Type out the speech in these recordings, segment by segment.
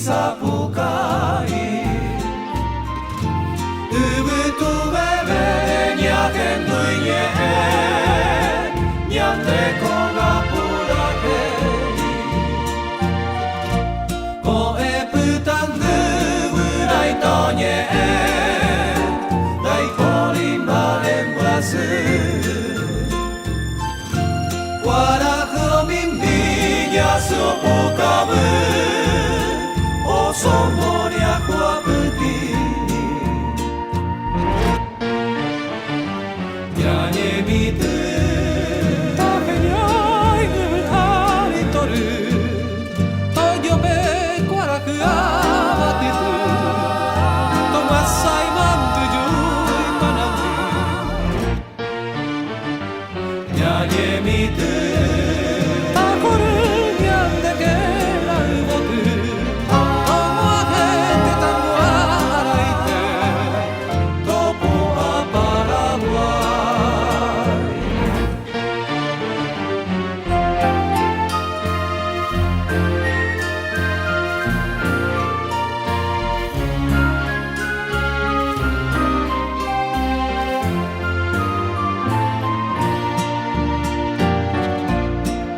sa bukai Ubu tu bebe nya ke nui ye Nya te ko ga pura ke Ko e putan du urai to nye Dai kori maren wasu Wara kumindinya sopokabu Osomoria kwa putih Nyanye mitu Takenya ingin hari toru Toyobe kuaraku amat itu Tomasai mantuju manami Nyanye mitu Takoru nyandeke lauboku Tomoake tango araite Topo aparawai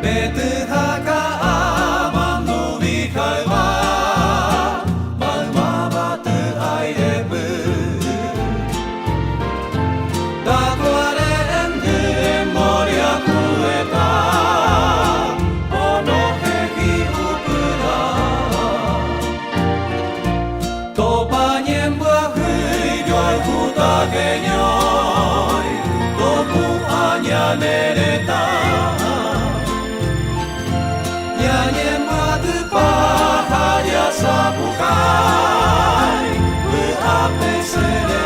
Betu haka aman no vikai wa Mama batu airebu Dakware endu moria kueta Ono heki upura Topa nyembua hui joy futake nyoy Topu anya nereta Nyanye matu pahaja sabukai Uape sere